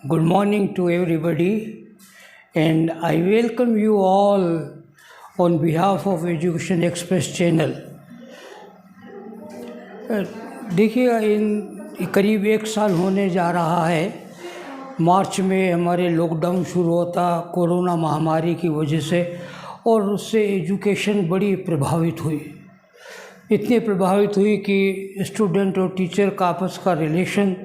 Good morning to everybody, and I welcome you all on behalf of Education Express channel. देखिए, इन करीब एक साल होने जा रहा है। मार्च में हमारे लॉकडाउन शुरू होता कोरोना महामारी की वजह से, और उससे एजुकेशन बड़ी प्रभावित हुई। इतनी प्रभावित हुई कि स्टूडेंट और टीचर का आपस का रिलेशन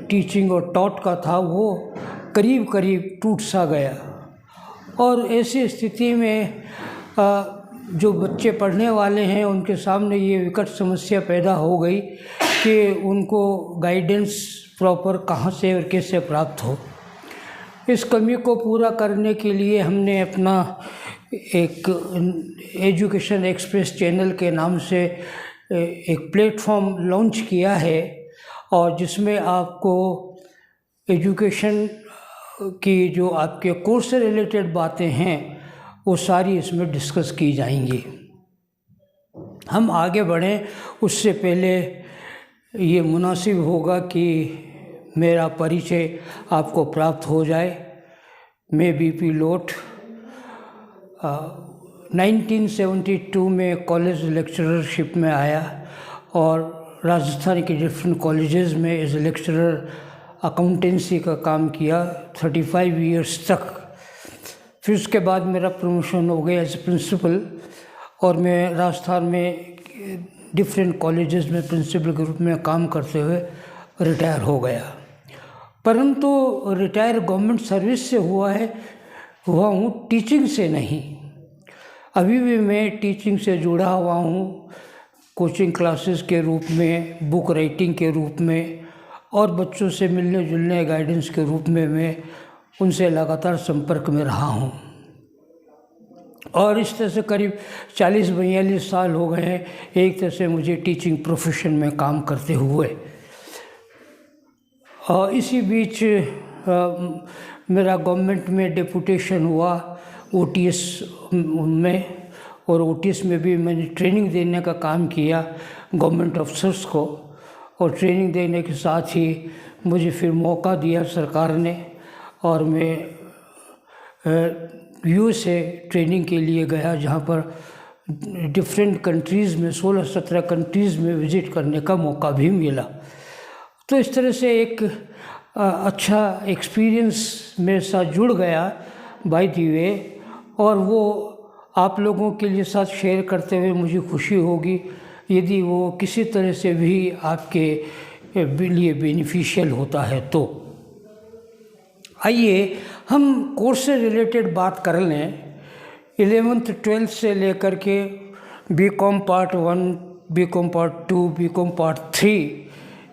टीचिंग और टॉट का था, वो करीब करीब टूट सा गया। और ऐसी स्थिति में जो बच्चे पढ़ने वाले हैं उनके सामने ये विकट समस्या पैदा हो गई कि उनको गाइडेंस प्रॉपर कहाँ से और कैसे प्राप्त हो। इस कमी को पूरा करने के लिए हमने अपना एक एजुकेशन एक्सप्रेस चैनल के नाम से एक प्लेटफॉर्म लॉन्च किया है, और जिसमें आपको एजुकेशन की जो आपके कोर्स से रिलेटेड बातें हैं वो सारी इसमें डिस्कस की जाएंगी। हम आगे बढ़ें उससे पहले ये मुनासिब होगा कि मेरा परिचय आपको प्राप्त हो जाए। मैं बीपी लोट 1972 में कॉलेज लेक्चररशिप में आया और राजस्थान के डिफरेंट कॉलेजेस में एज लेक्चरर अकाउंटेंसी का काम किया 35 इयर्स तक। फिर उसके बाद मेरा प्रमोशन हो गया एज प्रिंसिपल, और मैं राजस्थान में डिफरेंट कॉलेजेस में प्रिंसिपल के रूप में काम करते हुए रिटायर हो गया। परंतु रिटायर गवर्नमेंट सर्विस से हुआ हूँ, टीचिंग से नहीं। अभी भी मैं टीचिंग से जुड़ा हुआ हूँ, कोचिंग क्लासेस के रूप में, बुक राइटिंग के रूप में, और बच्चों से मिलने जुलने गाइडेंस के रूप में मैं उनसे लगातार संपर्क में रहा हूँ। और इस तरह से करीब 40-42 साल हो गए हैं एक तरह से मुझे टीचिंग प्रोफेशन में काम करते हुए। और इसी बीच मेरा गवर्नमेंट में डेपुटेशन हुआ OTS में, और OTS में भी मैंने ट्रेनिंग देने का काम किया गवर्नमेंट ऑफिसर्स को। और ट्रेनिंग देने के साथ ही मुझे फिर मौका दिया सरकार ने, और मैं USA ट्रेनिंग के लिए गया, जहाँ पर डिफरेंट कंट्रीज़ में 16-17 कंट्रीज़ में विज़िट करने का मौका भी मिला। तो इस तरह से एक अच्छा एक्सपीरियंस मेरे साथ जुड़ गया बाय द वे, और वो आप लोगों के लिए साथ शेयर करते हुए मुझे खुशी होगी यदि वो किसी तरह से भी आपके लिए बेनिफिशियल होता है। तो आइए हम कोर्स से रिलेटेड बात कर लें। 11th 12th से लेकर के BCom part 1, BCom part 2, BCom part 3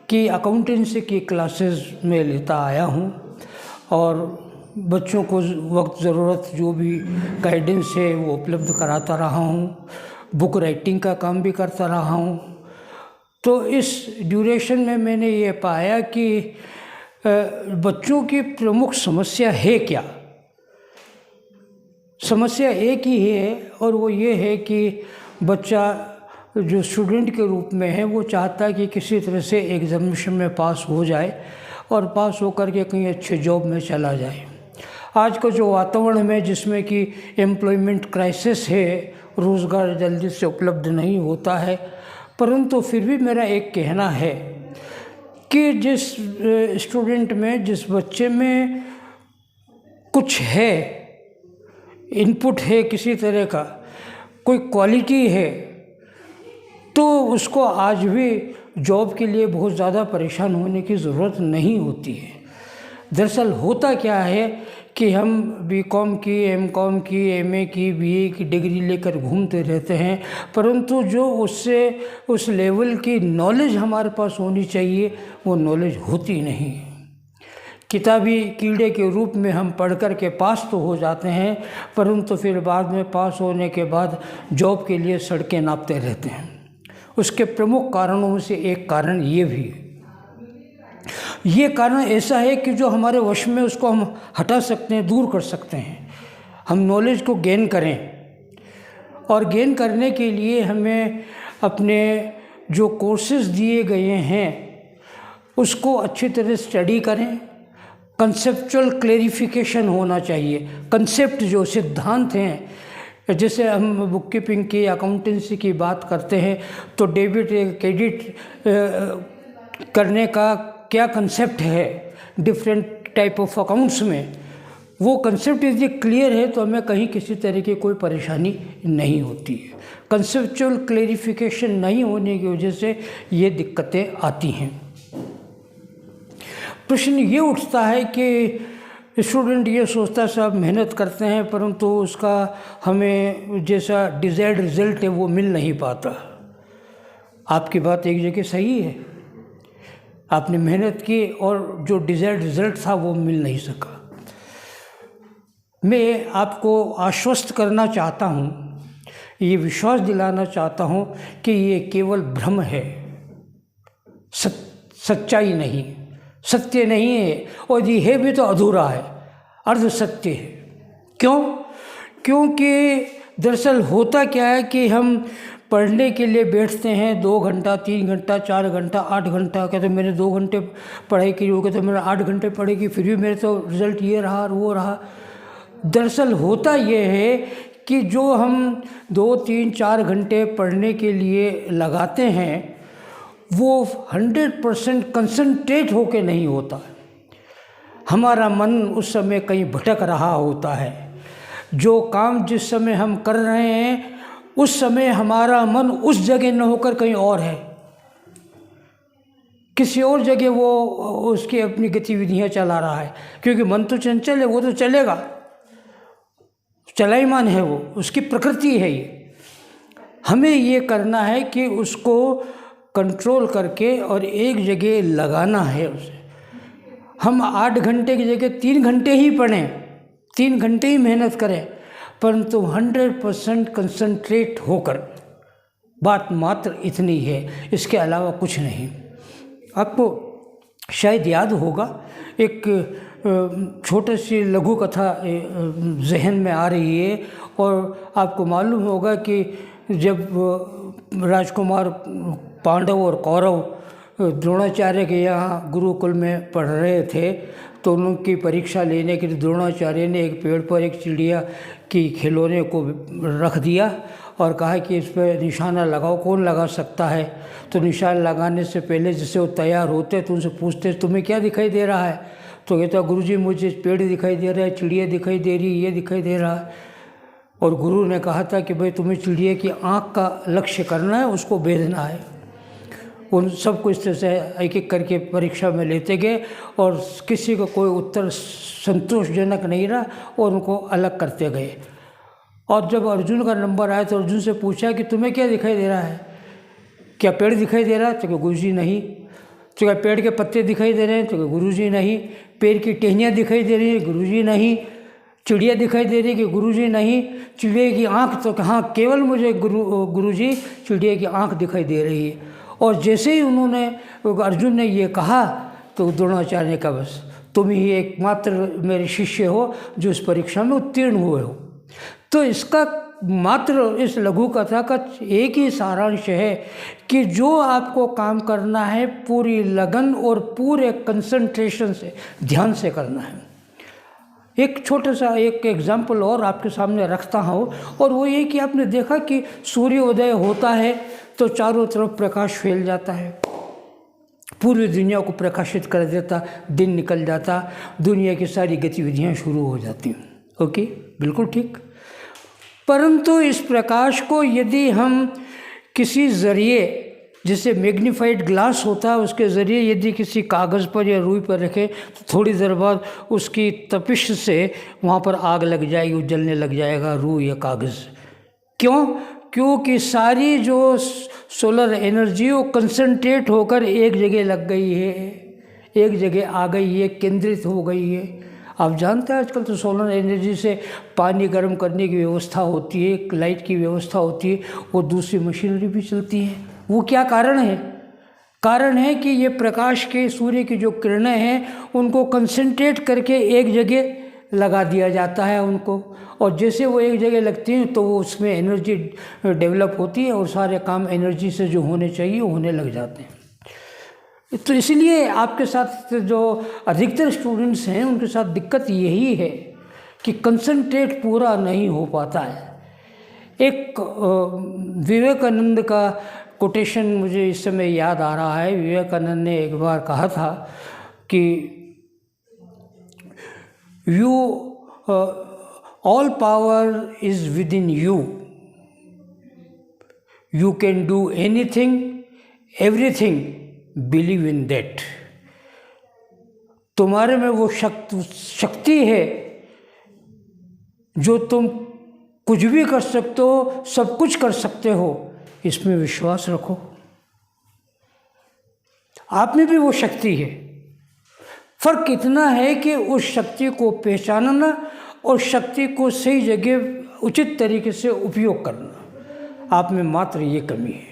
की अकाउंटेंसी की क्लासेस में लेता आया हूँ, और बच्चों को वक्त ज़रूरत जो भी गाइडेंस है वो उपलब्ध कराता रहा हूँ। बुक राइटिंग का काम भी करता रहा हूँ। तो इस ड्यूरेशन में मैंने ये पाया कि बच्चों की प्रमुख समस्या है क्या। समस्या एक ही है, और वो ये है कि बच्चा जो स्टूडेंट के रूप में है वो चाहता है कि किसी तरह से एग्जामिनेशन में पास हो जाए और पास होकर के कहीं अच्छे जॉब में चला जाए। आज का जो वातावरण में जिसमें कि एम्प्लॉयमेंट क्राइसिस है, रोज़गार जल्दी से उपलब्ध नहीं होता है, परंतु फिर भी मेरा एक कहना है कि जिस स्टूडेंट में, जिस बच्चे में कुछ है, इनपुट है, किसी तरह का कोई क्वालिटी है, तो उसको आज भी जॉब के लिए बहुत ज़्यादा परेशान होने की ज़रूरत नहीं होती है। दरअसल होता क्या है कि हम BCom की, MCom की, MA की, BA की डिग्री लेकर घूमते रहते हैं, परंतु जो उससे उस लेवल की नॉलेज हमारे पास होनी चाहिए वो नॉलेज होती नहीं। किताबी कीड़े के रूप में हम पढ़ कर के पास तो हो जाते हैं, परंतु फिर बाद में पास होने के बाद जॉब के लिए सड़कें नापते रहते हैं। उसके प्रमुख कारणों में से एक कारण ये भी है। ये कारण ऐसा है कि जो हमारे वश में उसको हम हटा सकते हैं, दूर कर सकते हैं। हम नॉलेज को गेन करें, और गेन करने के लिए हमें अपने जो कोर्सेज दिए गए हैं उसको अच्छी तरह स्टडी करें, कंसेप्चुअल क्लेरिफिकेशन होना चाहिए। कंसेप्ट जो सिद्धांत हैं, जैसे हम बुक कीपिंग की, अकाउंटेंसी की बात करते हैं तो डेबिट क्रेडिट करने का क्या कंसेप्ट है डिफरेंट टाइप ऑफ अकाउंट्स में, वो कंसेप्ट यदि क्लियर है तो हमें कहीं किसी तरह की कोई परेशानी नहीं होती है। कंसेप्चुअल क्लेरिफिकेशन नहीं होने की वजह से ये दिक्कतें आती हैं। प्रश्न ये उठता है कि स्टूडेंट ये सोचता है साहब मेहनत करते हैं परंतु उसका हमें जैसा डिज़ायर्ड रिज़ल्ट है वो मिल नहीं पाता। आपकी बात एक जगह सही है, आपने मेहनत की और जो डिज़ायर्ड रिज़ल्ट था वो मिल नहीं सका। मैं आपको आश्वस्त करना चाहता हूँ, ये विश्वास दिलाना चाहता हूँ कि ये केवल भ्रम है, सच्चाई नहीं, सत्य नहीं है, और ये है भी तो अधूरा है, अर्ध सत्य है। क्यों? क्योंकि दरअसल होता क्या है कि हम पढ़ने के लिए बैठते हैं 2 घंटा 3 घंटा 4 घंटा 8 घंटा, कहते मैंने 2 घंटे पढ़ाई की, वो कहते मैंने 8 घंटे पढ़ाई की, फिर भी मेरे तो रिज़ल्ट ये रहा और वो रहा। दरअसल होता ये है कि जो हम 2, 3, 4 घंटे पढ़ने के लिए लगाते हैं वो 100% कंसंट्रेट होके नहीं होता है। हमारा मन उस समय कहीं भटक रहा होता है। जो काम जिस समय हम कर रहे हैं उस समय हमारा मन उस जगह न होकर कहीं और है, किसी और जगह वो उसकी अपनी गतिविधियां चला रहा है, क्योंकि मन तो चंचल है, वो तो चलेगा, चलायमान है, वो उसकी प्रकृति है। ये हमें ये करना है कि उसको कंट्रोल करके और एक जगह लगाना है उसे। हम 8 घंटे की जगह 3 घंटे ही पढ़ें, 3 घंटे ही मेहनत करें, परंतु 100% कंसंट्रेट होकर। बात मात्र इतनी है, इसके अलावा कुछ नहीं। आपको शायद याद होगा, एक छोटी सी लघु कथा जहन में आ रही है, और आपको मालूम होगा कि जब राजकुमार पांडव और कौरव द्रोणाचार्य के यहाँ गुरुकुल में पढ़ रहे थे तो उनकी परीक्षा लेने के लिए द्रोणाचार्य ने एक पेड़ पर एक चिड़िया की खिलौने को रख दिया और कहा कि इस पर निशाना लगाओ, कौन लगा सकता है। तो निशान लगाने से पहले जैसे वो तैयार होते तो उनसे पूछते तुम्हें क्या दिखाई दे रहा है, तो कहता गुरुजी मुझे पेड़ दिखाई दे रहा है, चिड़िया दिखाई दे रही है, ये दिखाई दे रहा है। और गुरु ने कहा था कि भाई तुम्हें चिड़िया की आँख का लक्ष्य करना है, उसको भेदना है। उन सबको इस तरह से एक एक करके परीक्षा में लेते गए और किसी को कोई उत्तर संतोषजनक नहीं रहा और उनको अलग करते गए। और जब अर्जुन का नंबर आया तो अर्जुन से पूछा कि तुम्हें क्या दिखाई दे रहा है, क्या पेड़ दिखाई दे रहा है? तो क्या गुरुजी नहीं। तो क्या पेड़ के पत्ते दिखाई दे रहे हैं? तो क्या गुरुजी नहीं। पेड़ की टहनियाँ दिखाई दे रही है? गुरुजी नहीं। चिड़िया दिखाई दे रही है कि गुरुजी नहीं। चिड़िया की आँख तो कहाँ, केवल मुझे गुरुजी चिड़िया की आँख दिखाई दे रही है। और जैसे ही उन्होंने अर्जुन ने ये कहा तो द्रोणाचार्य ने कहा बस तुम ही एकमात्र मेरे शिष्य हो जो इस परीक्षा में उत्तीर्ण हुए हो। तो इसका मात्र इस लघु कथा का एक ही सारांश है कि जो आपको काम करना है पूरी लगन और पूरे कंसंट्रेशन से, ध्यान से करना है। एक छोटा सा एक एग्जाम्पल और आपके सामने रखता हूँ, और वो ये कि आपने देखा कि सूर्योदय होता है तो चारों तरफ प्रकाश फैल जाता है, पूरी दुनिया को प्रकाशित कर देता, दिन निकल जाता, दुनिया की सारी गतिविधियाँ शुरू हो जाती। ओके, बिल्कुल ठीक। परंतु इस प्रकाश को यदि हम किसी ज़रिए, जैसे मैग्नीफाइड ग्लास होता है उसके ज़रिए यदि किसी कागज़ पर या रुई पर रखें तो थोड़ी देर बाद उसकी तपिश से वहाँ पर आग लग जाएगी, जलने लग जाएगा रुई या कागज़। क्यों? क्योंकि सारी जो सोलर एनर्जी वो कंसंट्रेट होकर एक जगह लग गई है, एक जगह आ गई है, केंद्रित हो गई है। आप जानते हैं आजकल तो सोलर एनर्जी से पानी गर्म करने की व्यवस्था होती है, लाइट की व्यवस्था होती है, और दूसरी मशीनरी भी चलती है। वो क्या कारण है? कारण है कि ये प्रकाश के सूर्य की जो किरणें हैं उनको कंसंट्रेट करके एक जगह लगा दिया जाता है उनको, और जैसे वो एक जगह लगती हैं तो वो उसमें एनर्जी डेवलप होती है और सारे काम एनर्जी से जो होने चाहिए वो होने लग जाते हैं। तो इसलिए आपके साथ जो अधिकतर स्टूडेंट्स हैं उनके साथ दिक्कत यही है कि कंसंट्रेट पूरा नहीं हो पाता है। एक विवेकानंद का कोटेशन मुझे इस समय याद आ रहा है। विवेकानंद ने एक बार कहा था कि you all power is with in you, you can do anything everything, believe in that. तुम्हारे में वो शक्ति है जो तुम कुछ भी कर सकते हो, सब कुछ कर सकते हो, इसमें विश्वास रखो। आप में भी वो शक्ति है। फर्क इतना है कि उस शक्ति को पहचानना और शक्ति को सही जगह उचित तरीके से उपयोग करना, आप में मात्र ये कमी है।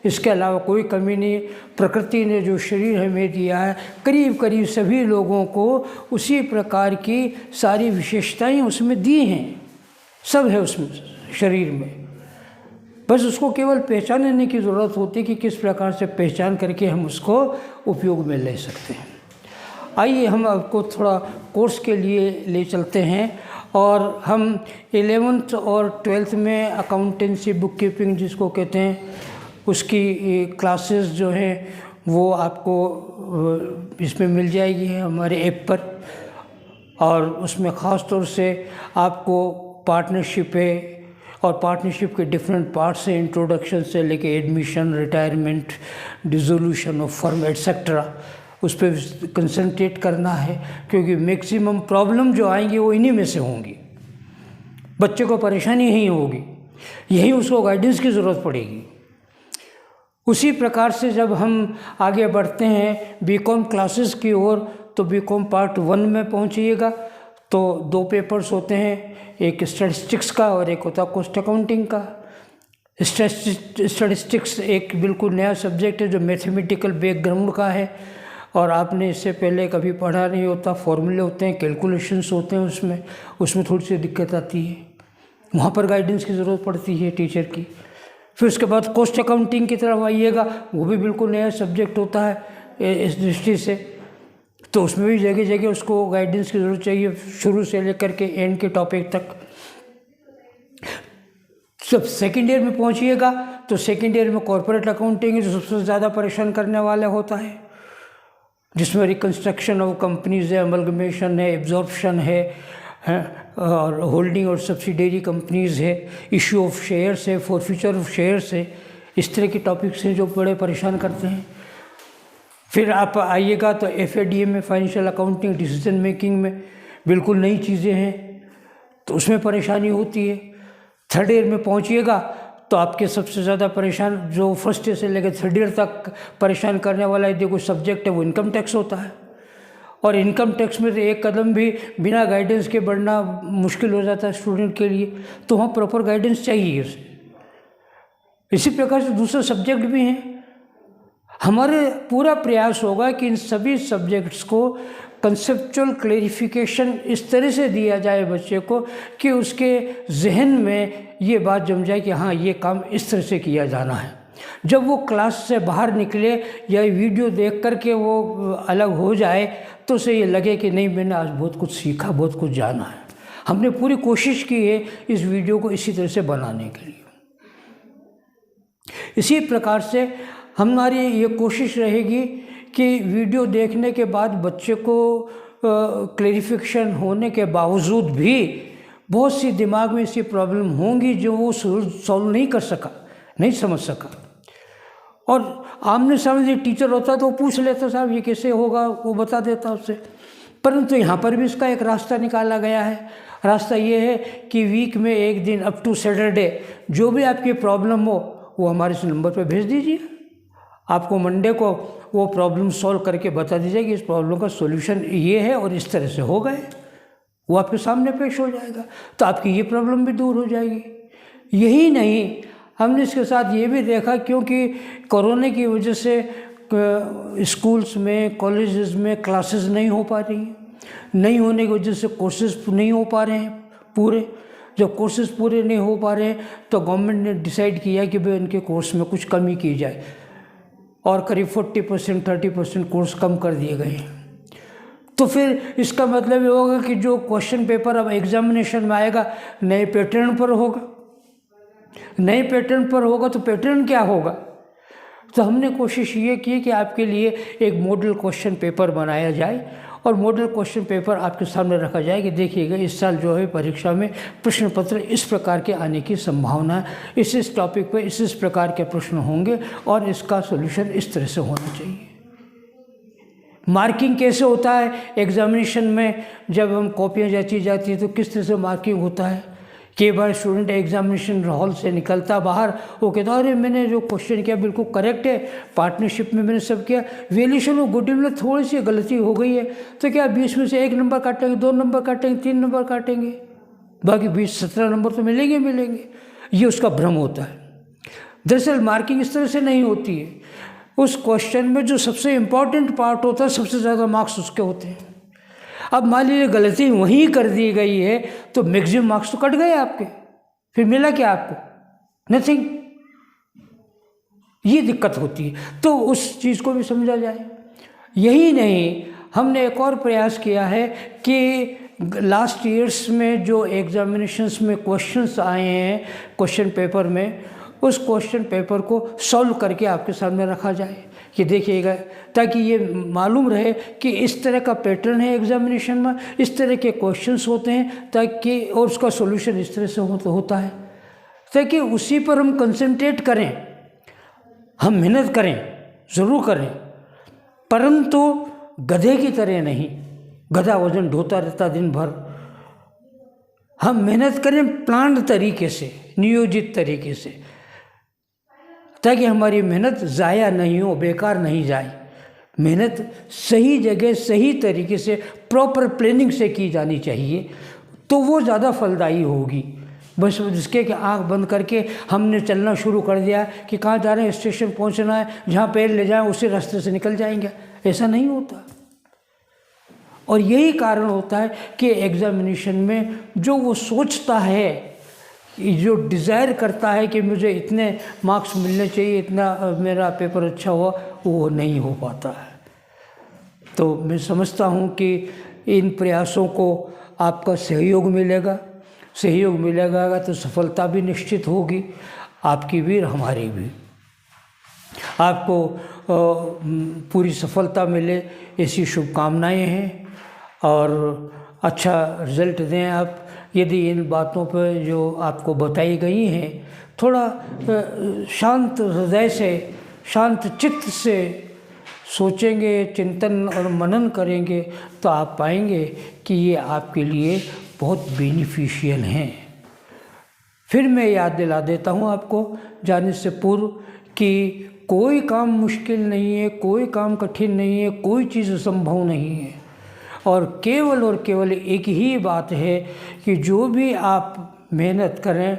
इसके अलावा कोई कमी नहीं। प्रकृति ने जो शरीर हमें दिया है, करीब करीब सभी लोगों को उसी प्रकार की सारी विशेषताएं उसमें दी हैं, सब है उसमें शरीर में। बस उसको केवल पहचानने की ज़रूरत होती है कि किस प्रकार से पहचान करके हम उसको उपयोग में ले सकते हैं। आइए हम आपको थोड़ा कोर्स के लिए ले चलते हैं और हम 11th और 12th में अकाउंटेंसी बुक कीपिंग जिसको कहते हैं उसकी क्लासेस जो हैं वो आपको इसमें मिल जाएगी हमारे ऐप पर। और उसमें ख़ास तौर से आपको पार्टनरशिप है और पार्टनरशिप के डिफरेंट पार्ट्स हैं, इंट्रोडक्शन से लेके admission, retirement, dissolution of firm etcetera, उस पर कंसंट्रेट करना है क्योंकि मैक्सिमम प्रॉब्लम जो आएंगी वो इन्हीं में से होंगी। बच्चे को परेशानी यही होगी, यही उसको गाइडेंस की ज़रूरत पड़ेगी। उसी प्रकार से जब हम आगे बढ़ते हैं बीकॉम क्लासेस की ओर, तो बीकॉम पार्ट 1 में पहुंचिएगा तो 2 पेपर्स होते हैं, एक स्टैटिस्टिक्स का और एक होता कॉस्ट अकाउंटिंग का। स्टैटिस्टिक्स एक बिल्कुल नया सब्जेक्ट है जो मैथमेटिकल बैकग्राउंड का है और आपने इससे पहले कभी पढ़ा नहीं होता। फॉर्मूले होते हैं, कैलकुलेशंस होते हैं, उसमें थोड़ी सी दिक्कत आती है, वहाँ पर गाइडेंस की ज़रूरत पड़ती है टीचर की। फिर उसके बाद कॉस्ट अकाउंटिंग की तरफ आइएगा, वो भी बिल्कुल नया सब्जेक्ट होता है इस दृष्टि से, तो उसमें भी जगह जगह उसको गाइडेंस की ज़रूरत चाहिए शुरू से लेकर के एंड के टॉपिक तक। जब सेकेंड ईयर में पहुंचिएगा तो सेकेंड ईयर में कॉर्पोरेट अकाउंटिंग जो सबसे ज़्यादा परेशान करने वाला होता है, जिसमें रिकन्स्ट्रक्शन ऑफ कंपनीज है, अमलगमेशन है, एब्जॉर्प्शन है और होल्डिंग और सब्सिडरी कंपनीज़ है, इशू ऑफ शेयर्स है, फॉरफीचर ऑफ शेयर्स है। इस तरह के टॉपिक्स हैं जो बड़े परेशान करते हैं। फिर आप आइएगा तो FADA में, फाइनेंशियल अकाउंटिंग डिसीजन मेकिंग में बिल्कुल नई चीज़ें हैं, तो उसमें परेशानी होती है। थर्ड ईयर में पहुंचिएगा तो आपके सबसे ज़्यादा परेशान जो फर्स्ट ईयर से लेकर थर्ड ईयर तक परेशान करने वाला यदि कोई सब्जेक्ट है वो इनकम टैक्स होता है। और इनकम टैक्स में तो एक कदम भी बिना गाइडेंस के बढ़ना मुश्किल हो जाता है स्टूडेंट के लिए, तो वहाँ प्रॉपर गाइडेंस चाहिए उसे। इसी प्रकार से दूसरे सब्जेक्ट भी हैं। हमारे पूरा प्रयास होगा कि इन सभी सब्जेक्ट्स को कंसेप्चुअल क्लेरिफिकेशन इस तरह से दिया जाए बच्चे को कि उसके जहन में ये बात जम जाए कि हाँ ये काम इस तरह से किया जाना है। जब वो क्लास से बाहर निकले या वीडियो देख कर के वो अलग हो जाए तो उसे ये लगे कि नहीं मैंने आज बहुत कुछ सीखा, बहुत कुछ जाना है। हमने पूरी कोशिश की है इस वीडियो को इसी तरह से बनाने के लिए। इसी प्रकार से हमारी ये कोशिश रहेगी कि वीडियो देखने के बाद बच्चे को क्लैरिफिकेशन होने के बावजूद भी बहुत सी दिमाग में ऐसी प्रॉब्लम होंगी जो वो सॉल्व नहीं कर सका, नहीं समझ सका। और आमने सामने टीचर होता तो वो पूछ लेता साहब ये कैसे होगा, वो बता देता उससे। परंतु यहाँ पर भी इसका एक रास्ता निकाला गया है। रास्ता ये है कि वीक में एक दिन अप टू सैटरडे जो भी आपकी प्रॉब्लम हो वो हमारे इस नंबर पर भेज दीजिए। आपको मंडे को वो प्रॉब्लम सॉल्व करके बता दीजिए कि इस प्रॉब्लम का सॉल्यूशन ये है और इस तरह से हो गए, वो आपके सामने पेश हो जाएगा, तो आपकी ये प्रॉब्लम भी दूर हो जाएगी। यही नहीं, हमने इसके साथ ये भी देखा क्योंकि कोरोना की वजह से स्कूल्स में, कॉलेजेस में क्लासेस नहीं हो पा रही, नहीं होने की वजह से कोर्सेज नहीं हो पा रहे हैं पूरे। जब कोर्सेज पूरे नहीं हो पा रहे हैं तो गवर्नमेंट ने डिसाइड किया कि भाई इनके कोर्स में कुछ कमी की जाए। और करीब 40% 30% कोर्स कम कर दिए गए हैं। तो फिर इसका मतलब ये होगा कि जो क्वेश्चन पेपर अब एग्जामिनेशन में आएगा नए पैटर्न पर होगा। नए पैटर्न पर होगा तो पैटर्न क्या होगा? तो हमने कोशिश ये की कि आपके लिए एक मॉडल क्वेश्चन पेपर बनाया जाए और मॉडल क्वेश्चन पेपर आपके सामने रखा जाए कि देखिएगा इस साल जो है परीक्षा में प्रश्न पत्र इस प्रकार के आने की संभावना है, इस टॉपिक पर इस प्रकार के प्रश्न होंगे और इसका सॉल्यूशन इस तरह से होना चाहिए। मार्किंग कैसे होता है एग्जामिनेशन में? जब हम कॉपियाँ जांची जाती है तो किस तरह से मार्किंग होता है? कई बार स्टूडेंट एग्जामिनेशन हॉल से निकलता बाहर, वो कहता अरे मैंने जो क्वेश्चन किया बिल्कुल करेक्ट है, पार्टनरशिप में मैंने सब किया, वैल्यूएशन और गुडविल में थोड़ी सी गलती हो गई है, तो क्या 20 में से 1 नंबर काटेंगे, 2 नंबर काटेंगे, 3 नंबर काटेंगे, बाकी 17 नंबर तो मिलेंगे। ये उसका भ्रम होता है। दरअसल मार्किंग इस तरह से नहीं होती है। उस क्वेश्चन में जो सबसे इम्पॉर्टेंट पार्ट होता है सबसे ज़्यादा मार्क्स उसके होते हैं। अब मान लीजिए गलती वहीं कर दी गई है तो मैक्सिमम मार्क्स तो कट गए आपके, फिर मिला क्या आपको? नथिंग। ये दिक्कत होती है, तो उस चीज़ को भी समझा जाए। यही नहीं, हमने एक और प्रयास किया है कि लास्ट ईयर्स में जो एग्जामिनेशंस में क्वेश्चंस आए हैं क्वेश्चन पेपर में, उस क्वेश्चन पेपर को सॉल्व करके आपके सामने रखा जाए कि देखिएगा, ताकि ये मालूम रहे कि इस तरह का पैटर्न है एग्जामिनेशन में, इस तरह के क्वेश्चंस होते हैं, ताकि और उसका सॉल्यूशन इस तरह से होता है, ताकि उसी पर हम कंसंट्रेट करें, हम मेहनत करें, ज़रूर करें, परंतु गधे की तरह नहीं। गधा वजन ढोता रहता दिन भर। हम मेहनत करें प्लान्ड तरीके से, नियोजित तरीके से, ताकि हमारी मेहनत ज़ाया नहीं हो, बेकार नहीं जाए। मेहनत सही जगह सही तरीके से प्रॉपर प्लानिंग से की जानी चाहिए, तो वो ज़्यादा फलदायी होगी। बस जिसके कि आँख बंद करके हमने चलना शुरू कर दिया कि कहाँ जा रहे हैं, स्टेशन पहुँचना है, जहाँ पैर ले जाएं उसी रास्ते से निकल जाएंगे, ऐसा नहीं होता। और यही कारण होता है कि एग्ज़ामिनेशन में जो वो सोचता है, जो डिज़ायर करता है कि मुझे इतने मार्क्स मिलने चाहिए, इतना मेरा पेपर अच्छा हुआ, वो नहीं हो पाता है। तो मैं समझता हूँ कि इन प्रयासों को आपका सहयोग मिलेगा तो सफलता भी निश्चित होगी, आपकी भी और हमारी भी। आपको पूरी सफलता मिले ऐसी शुभकामनाएं हैं और अच्छा रिज़ल्ट दें आप। यदि इन बातों पर जो आपको बताई गई हैं थोड़ा शांत हृदय से, शांत चित्त से सोचेंगे, चिंतन और मनन करेंगे, तो आप पाएंगे कि ये आपके लिए बहुत बेनिफिशियल हैं। फिर मैं याद दिला देता हूँ आपको जाने से पूर्व कि कोई काम मुश्किल नहीं है, कोई काम कठिन नहीं है, कोई चीज़ असंभव नहीं है, और केवल एक ही बात है कि जो भी आप मेहनत करें,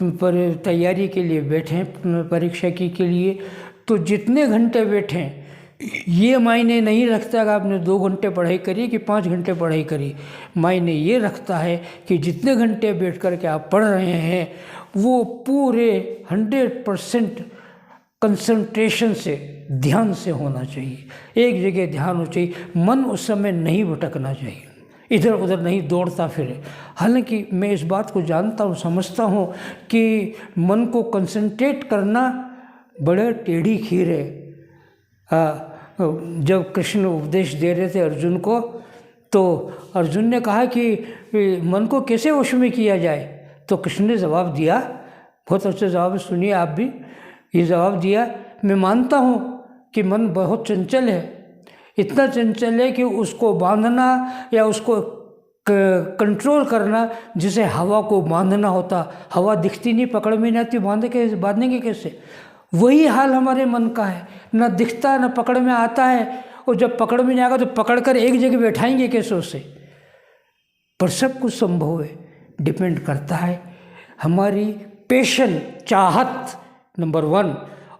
पर तैयारी के लिए बैठें परीक्षा के लिए, तो जितने घंटे बैठें ये मायने नहीं रखता कि आपने 2 घंटे पढ़ाई करी कि 5 घंटे पढ़ाई करी। मायने ये रखता है कि जितने घंटे बैठ कर के आप पढ़ रहे हैं वो पूरे 100% कंसंट्रेशन से, ध्यान से होना चाहिए, एक जगह ध्यान होना चाहिए, मन उस समय नहीं भटकना चाहिए, इधर उधर नहीं दौड़ता फिरे। हालांकि मैं इस बात को जानता हूँ, समझता हूँ कि मन को कंसंट्रेट करना बड़े टेढ़ी खीर है। जब कृष्ण उपदेश दे रहे थे अर्जुन को, तो अर्जुन ने कहा कि मन को कैसे वश में किया जाए, तो कृष्ण ने जवाब दिया, बहुत अच्छा जवाब, सुनिए आप भी। ये जवाब दिया, मैं मानता हूँ कि मन बहुत चंचल है, इतना चंचल है कि उसको बांधना या उसको कंट्रोल करना, जिसे हवा को बांधना होता, हवा दिखती नहीं, पकड़ में नहीं आती, बांधेंगे कैसे? वही हाल हमारे मन का है, ना दिखता ना पकड़ में आता है, और जब पकड़ में नहीं आएगा तो पकड़ कर एक जगह बैठाएंगे कैसे उसे? पर सब कुछ संभव है, डिपेंड करता है हमारी पैशन, चाहत नंबर 1,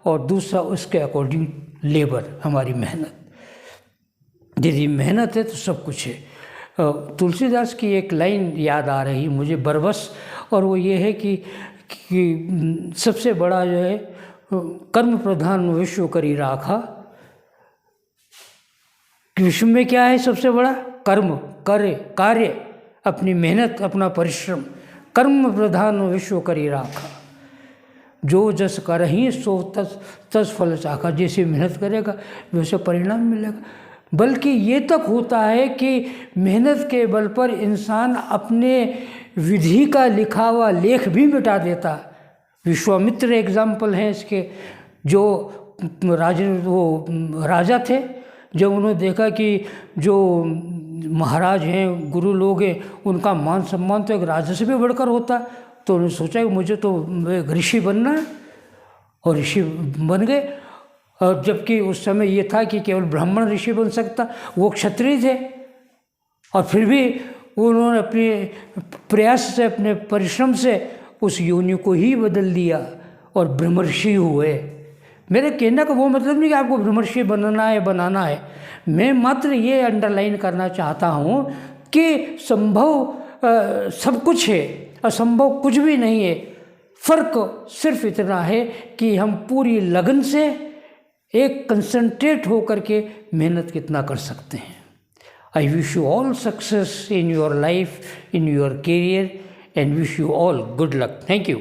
और दूसरा उसके अकॉर्डिंग लेबर, हमारी मेहनत। यदि मेहनत है तो सब कुछ है। तुलसीदास की एक लाइन याद आ रही मुझे बरबस, और वो ये है कि सबसे बड़ा जो है कर्म प्रधान विश्व करी राखा। विश्व में क्या है सबसे बड़ा? कर्म, कार्य, अपनी मेहनत, अपना परिश्रम। कर्म प्रधान विश्व करी राखा, जो जस करहि सो तस फल चाखा। जैसे मेहनत करेगा वैसे परिणाम मिलेगा। बल्कि ये तक होता है कि मेहनत के बल पर इंसान अपने विधि का लिखा हुआ लेख भी मिटा देता। विश्वामित्र एग्जाम्पल हैं इसके, जो राजा थे। जब उन्होंने देखा कि जो महाराज हैं, गुरु लोग हैं, उनका मान सम्मान तो एक राजा से भी बढ़कर होता, तो उन्होंने सोचा कि मुझे तो ऋषि बनना है, और ऋषि बन गए। और जबकि उस समय ये था कि केवल ब्राह्मण ऋषि बन सकता, वो क्षत्रिय थे, और फिर भी उन्होंने अपने प्रयास से, अपने परिश्रम से उस योनि को ही बदल दिया और ब्रह्मर्षि हुए। मेरे कहने का वो मतलब नहीं कि आपको ब्रह्मर्षि बनना है, बनाना है। मैं मात्र ये अंडरलाइन करना चाहता हूँ कि संभव सब कुछ है, असंभव कुछ भी नहीं है। फ़र्क सिर्फ इतना है कि हम पूरी लगन से एक कंसंट्रेट होकर के मेहनत कितना कर सकते हैं। I wish you all success in your life, in your career, and wish you all good luck. Thank you.